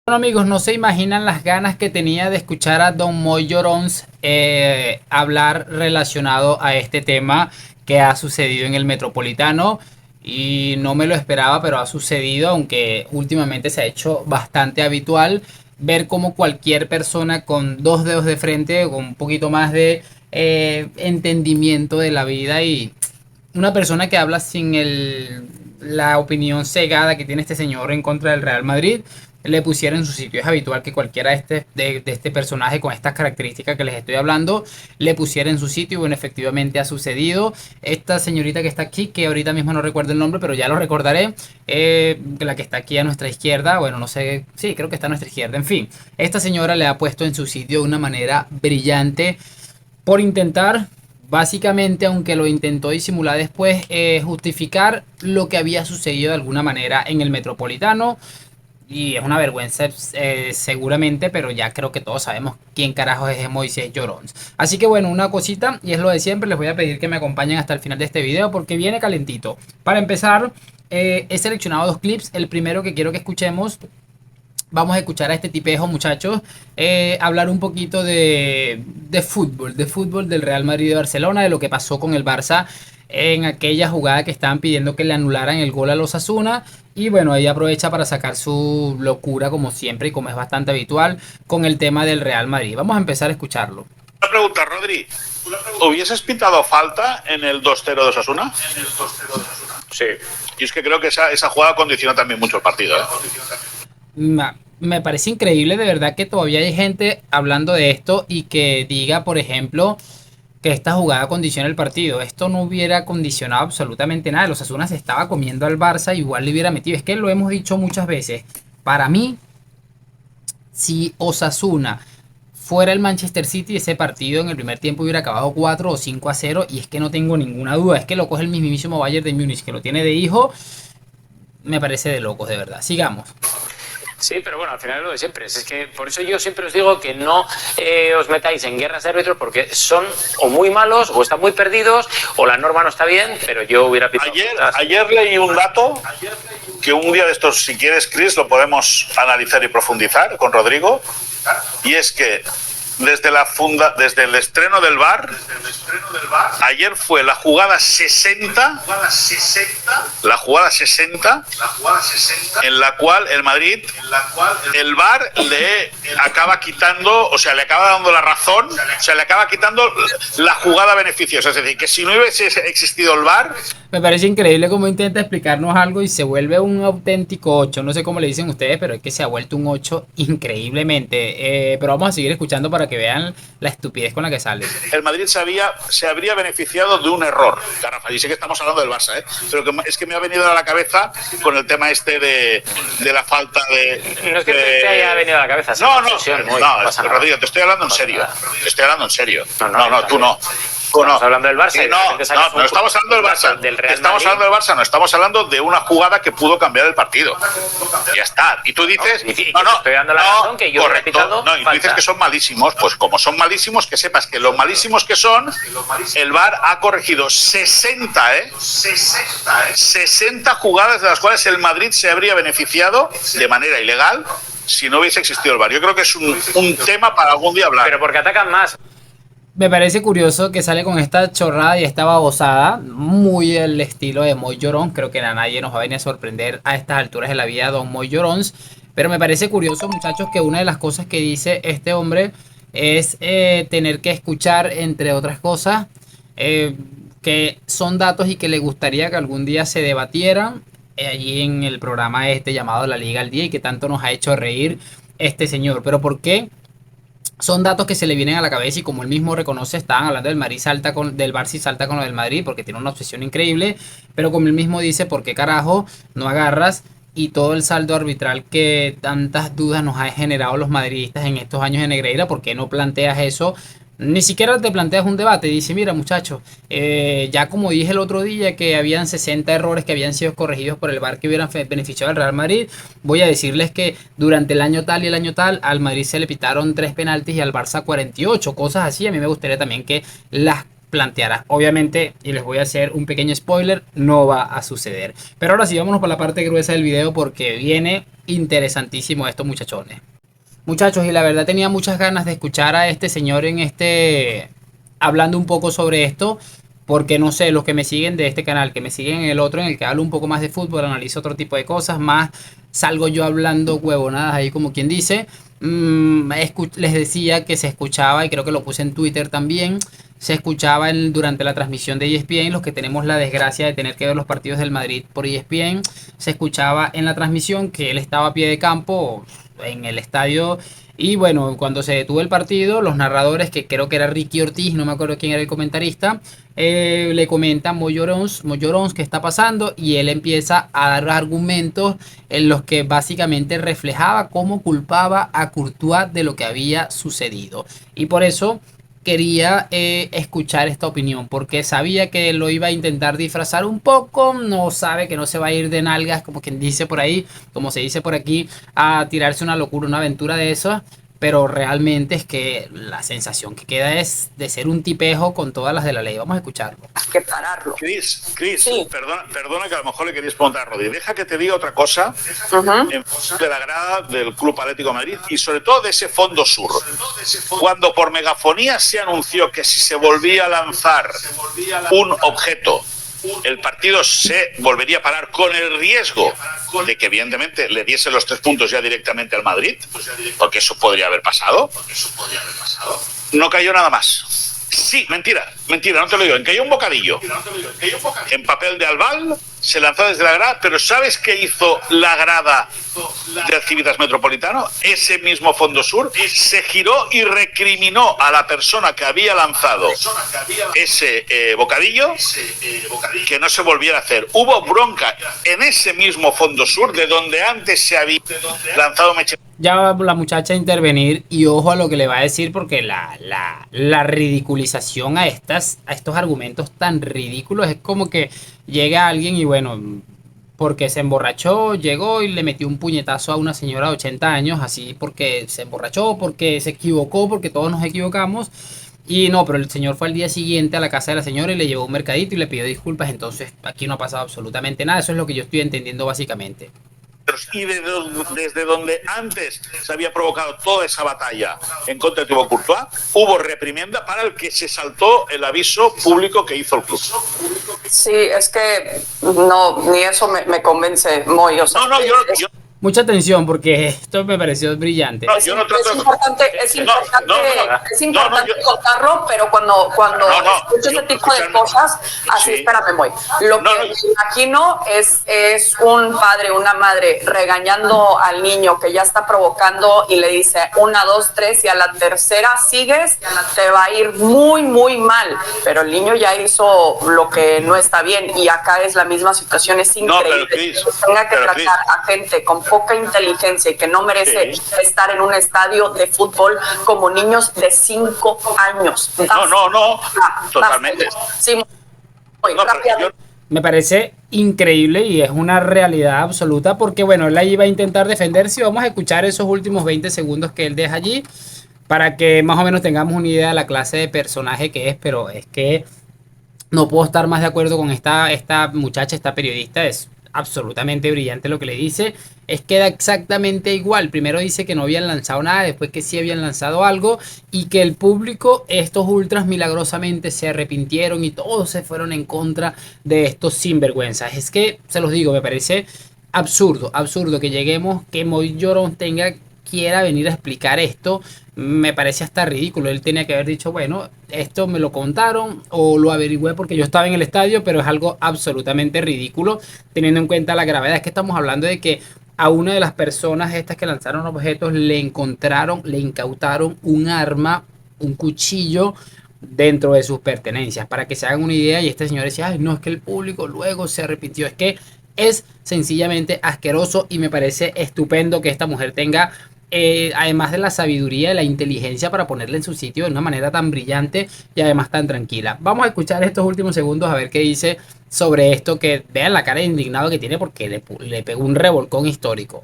Bueno amigos, no se imaginan las ganas que tenía de escuchar a Don Moy Llorons hablar relacionado a este tema que ha sucedido en el Metropolitano y no me lo esperaba, pero ha sucedido, aunque últimamente se ha hecho bastante habitual ver cómo cualquier persona con dos dedos de frente, con un poquito más de entendimiento de la vida y una persona que habla sin la opinión cegada que tiene este señor en contra del Real Madrid, le pusiera en su sitio. Es habitual que cualquiera de este personaje con estas características que les estoy hablando le pusiera en su sitio. Y bueno, efectivamente ha sucedido. Esta señorita que está aquí, que ahorita mismo no recuerdo el nombre, pero ya lo recordaré, la que está aquí a nuestra izquierda, bueno, no sé, sí, creo que está a nuestra izquierda, en fin, esta señora le ha puesto en su sitio de una manera brillante por intentar, básicamente, aunque lo intentó disimular después, justificar lo que había sucedido de alguna manera en el Metropolitano. Y es una vergüenza, seguramente, pero ya creo que todos sabemos quién carajo es Moisés Llorons. Así que bueno, una cosita, y es lo de siempre, les voy a pedir que me acompañen hasta el final de este video porque viene calentito. Para empezar, he seleccionado dos clips. El primero que quiero que escuchemos, vamos a escuchar a este tipejo, muchachos, hablar un poquito de fútbol del Real Madrid y de Barcelona, de lo que pasó con el Barça en aquella jugada que estaban pidiendo que le anularan el gol a los Osasuna. Y bueno, ahí aprovecha para sacar su locura, como siempre y como es bastante habitual, con el tema del Real Madrid. Vamos a empezar a escucharlo. Una pregunta, Rodri. ¿Hubieses pitado falta en el 2-0 de Osasuna? Sí. Y es que creo que esa jugada condicionó también mucho el partido, ¿eh? Me parece increíble de verdad que todavía hay gente hablando de esto y que diga, por ejemplo, que esta jugada condiciona el partido. Esto no hubiera condicionado absolutamente nada. Los Osasuna se estaba comiendo al Barça, igual le hubiera metido. Es que lo hemos dicho muchas veces. Para mí, si Osasuna fuera el Manchester City, ese partido en el primer tiempo hubiera acabado 4 o 5-0. Y es que no tengo ninguna duda. Es que lo coge el mismísimo Bayern de Múnich, que lo tiene de hijo. Me parece de locos, de verdad. Sigamos. Sí, pero bueno, al final es lo de siempre. Es que por eso yo siempre os digo que no os metáis en guerras de árbitros porque son o muy malos o están muy perdidos o la norma no está bien, pero yo hubiera pitado. Ayer leí un dato que un día de estos, si quieres, Chris, lo podemos analizar y profundizar con Rodrigo, y es que desde el estreno del VAR, ayer fue la jugada 60, en la cual el Madrid, el VAR le acaba quitando, o sea, le acaba dando la razón, o sea, le acaba quitando la jugada beneficiosa. Es decir, que si no hubiese existido el VAR... Me parece increíble cómo intenta explicarnos algo y se vuelve un auténtico 8. No sé cómo le dicen ustedes, pero es que se ha vuelto un 8 increíblemente. Pero vamos a seguir escuchando para que vean la estupidez con la que sale. El Madrid se habría beneficiado de un error. Garrafa, y sé que estamos hablando del Barça, pero es que me ha venido a la cabeza con el tema este de la falta de... No es que te haya venido a la cabeza. No, Rodrigo, te estoy hablando en serio. Te estoy hablando en serio. No, tú no. Estamos hablando del Barça. No estamos hablando del Barça. Estamos hablando del Barça, no estamos hablando de una jugada que pudo cambiar el partido. Ya está. Y tú dices... Estoy dando la razón que yo he repitado. No, y tú dices que son malísimos. Pues como son malísimos, que sepas que lo malísimos que son, el VAR ha corregido 60 jugadas de las cuales el Madrid se habría beneficiado de manera ilegal si no hubiese existido el VAR. Yo creo que es un tema para algún día hablar. Pero porque atacan más. Me parece curioso que sale con esta chorrada y esta babosada, muy el estilo de Moy Llorón. Creo que a nadie nos va a venir a sorprender a estas alturas de la vida Don Moy Llorons. Pero me parece curioso, muchachos, que una de las cosas que dice este hombre es tener que escuchar, entre otras cosas, que son datos y que le gustaría que algún día se debatieran allí en el programa este llamado La Liga al Día y que tanto nos ha hecho reír este señor. Pero ¿por qué? Son datos que se le vienen a la cabeza y como él mismo reconoce, estaban hablando del Madrid del Barça y salta con lo del Madrid porque tiene una obsesión increíble, pero como él mismo dice, ¿por qué carajo no agarras y todo el saldo arbitral que tantas dudas nos ha generado los madridistas en estos años de Negreira? ¿Por qué no planteas eso? Ni siquiera te planteas un debate. Dice, mira muchachos, ya como dije el otro día que habían 60 errores que habían sido corregidos por el VAR que hubieran beneficiado al Real Madrid, voy a decirles que durante el año tal y el año tal al Madrid se le pitaron 3 penaltis y al Barça 48, cosas así. A mí me gustaría también que las planteara. Obviamente, y les voy a hacer un pequeño spoiler, no va a suceder. Pero ahora sí, vámonos por la parte gruesa del video porque viene interesantísimo esto, muchachones. Muchachos, y la verdad tenía muchas ganas de escuchar a este señor hablando un poco sobre esto, porque no sé, los que me siguen de este canal, que me siguen en el otro, en el que hablo un poco más de fútbol, analizo otro tipo de cosas, más salgo yo hablando huevonadas ahí como quien dice. Les decía que se escuchaba, y creo que lo puse en Twitter también, se escuchaba durante la transmisión de ESPN, los que tenemos la desgracia de tener que ver los partidos del Madrid por ESPN, se escuchaba en la transmisión que él estaba a pie de campo en el estadio. Y bueno, cuando se detuvo el partido, los narradores, que creo que era Ricky Ortiz, no me acuerdo quién era el comentarista, le comenta a Moyorons qué está pasando, y él empieza a dar argumentos en los que básicamente reflejaba cómo culpaba a Courtois de lo que había sucedido. Y por eso quería escuchar esta opinión, porque sabía que lo iba a intentar disfrazar un poco, no sabe que no se va a ir de nalgas, como quien dice por ahí, como se dice por aquí, a tirarse una locura, una aventura de eso. Pero realmente es que la sensación que queda es de ser un tipejo con todas las de la ley. Vamos a escucharlo. Hay que pararlo. Cris, Sí. perdona que a lo mejor le querías preguntar a Rodri. Deja que te diga otra cosa de la grada del Club Atlético de Madrid y sobre todo de ese fondo sur. Cuando por megafonía se anunció que si se volvía a lanzar un objeto, el partido se volvería a parar con el riesgo de que evidentemente le diese los 3 puntos ya directamente al Madrid, porque eso podría haber pasado. No cayó nada más. Sí, mentira, no te lo digo. Cayó un bocadillo en papel de albal, se lanzó desde la grada, pero ¿sabes qué hizo la grada del Civitas Metropolitano? Ese mismo fondo sur se giró y recriminó a la persona que había lanzado ese bocadillo que no se volviera a hacer. Hubo bronca en ese mismo fondo sur de donde antes se había lanzado Meche. Ya va la muchacha a intervenir, y ojo a lo que le va a decir, porque la ridiculización a estos argumentos tan ridículos es como que llega alguien y bueno, porque se emborrachó, llegó y le metió un puñetazo a una señora de 80 años, así porque se emborrachó, porque se equivocó, porque todos nos equivocamos. Y no, pero el señor fue al día siguiente a la casa de la señora y le llevó un mercadito y le pidió disculpas. Entonces aquí no ha pasado absolutamente nada. Eso es lo que yo estoy entendiendo básicamente. Y desde donde antes se había provocado toda esa batalla en contra de Thibaut Courtois, hubo reprimienda para el que se saltó el aviso público que hizo el club. Sí, es que no, ni eso me convence, Moy. O sea, yo Mucha atención porque esto me pareció brillante. No, yo no trato es importante contarlo, pero cuando escucho ese tipo de cosas, así, sí. Espérame, Moy. Lo que me imagino es un padre, una madre regañando al niño que ya está provocando y le dice 1, 2, 3 y a la tercera sigues, te va a ir muy, muy mal. Pero el niño ya hizo lo que no está bien y acá es la misma situación. Es increíble que tenga que tratar a gente con poca inteligencia y que no merece estar en un estadio de fútbol como niños de 5 años. No, totalmente. Sí, muy rápidamente. Me parece increíble y es una realidad absoluta porque bueno, él ahí iba a intentar defenderse y vamos a escuchar esos últimos 20 segundos que él deja allí para que más o menos tengamos una idea de la clase de personaje que es, pero es que no puedo estar más de acuerdo con esta muchacha, esta periodista. Es absolutamente brillante lo que le dice. Es que da exactamente igual. Primero dice que no habían lanzado nada, después que sí habían lanzado algo y que el público, estos ultras milagrosamente se arrepintieron y todos se fueron en contra de estos sinvergüenzas. Es que, se los digo, me parece absurdo que lleguemos, que Moy Llorón quiera venir a explicar esto. Me parece hasta ridículo. Él tenía que haber dicho, bueno, esto me lo contaron o lo averigüé porque yo estaba en el estadio, pero es algo absolutamente ridículo teniendo en cuenta la gravedad. Es que estamos hablando de que a una de las personas estas que lanzaron objetos le incautaron un arma, un cuchillo dentro de sus pertenencias, para que se hagan una idea. Y este señor decía, ay, no, es que el público luego se arrepintió. Es que es sencillamente asqueroso y me parece estupendo que esta mujer tenga además de la sabiduría y la inteligencia para ponerle en su sitio de una manera tan brillante y además tan tranquila. Vamos a escuchar estos últimos segundos a ver qué dice sobre esto, que vean la cara de indignado que tiene porque le pegó un revolcón histórico.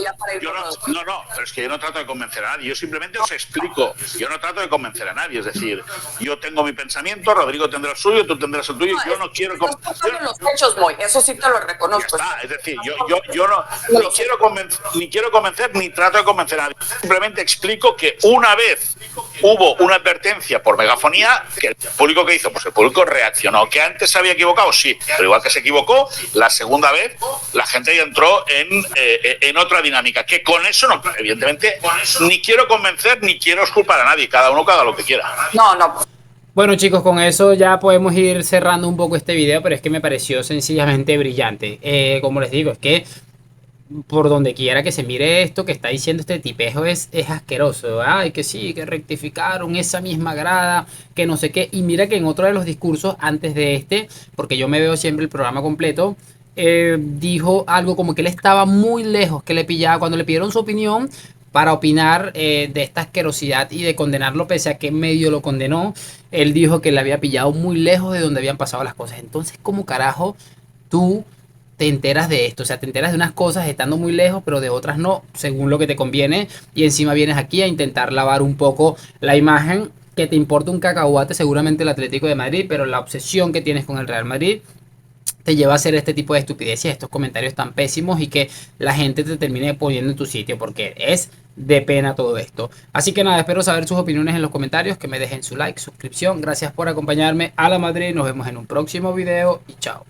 Ya para ir Yo con no, los- no, pero es que yo no trato de convencer a nadie, yo simplemente os explico, yo no trato de convencer a nadie, es decir, yo tengo mi pensamiento, Rodrigo tendrá el suyo, tú tendrás el tuyo, yo no quiero Estás tocando los hechos, Moy, eso sí te lo ya reconozco. está, es decir, yo no ni quiero convencer ni trato de convencer a nadie, simplemente explico que una vez hubo una advertencia por megafonía, que el público que hizo, pues el público reaccionó, que antes se había equivocado, sí, pero igual que se equivocó, la segunda vez la gente ya entró en otra dinámica, que con eso no, evidentemente, ni quiero convencer ni quiero culpar a nadie, cada uno haga lo que quiera. No, no. Bueno chicos, con eso ya podemos ir cerrando un poco este video, pero es que me pareció sencillamente brillante. Como les digo, es que por donde quiera que se mire esto que está diciendo este tipejo es asqueroso. Ay, que sí, que rectificaron esa misma grada, que no sé qué. Y mira que en otro de los discursos antes de este, porque yo me veo siempre el programa completo, dijo algo como que él estaba muy lejos, que le pillaba cuando le pidieron su opinión para opinar de esta asquerosidad y de condenarlo pese a que medio lo condenó. Él dijo que le había pillado muy lejos de donde habían pasado las cosas. Entonces, ¿cómo carajo tú te enteras de esto? O sea, te enteras de unas cosas estando muy lejos, pero de otras no, según lo que te conviene, y encima vienes aquí a intentar lavar un poco la imagen, que te importa un cacahuate seguramente el Atlético de Madrid, pero la obsesión que tienes con el Real Madrid te lleva a hacer este tipo de estupideces, estos comentarios tan pésimos y que la gente te termine poniendo en tu sitio, porque es de pena todo esto. Así que nada, espero saber sus opiniones en los comentarios, que me dejen su like, suscripción. Gracias por acompañarme a la Madrid, nos vemos en un próximo video y chao.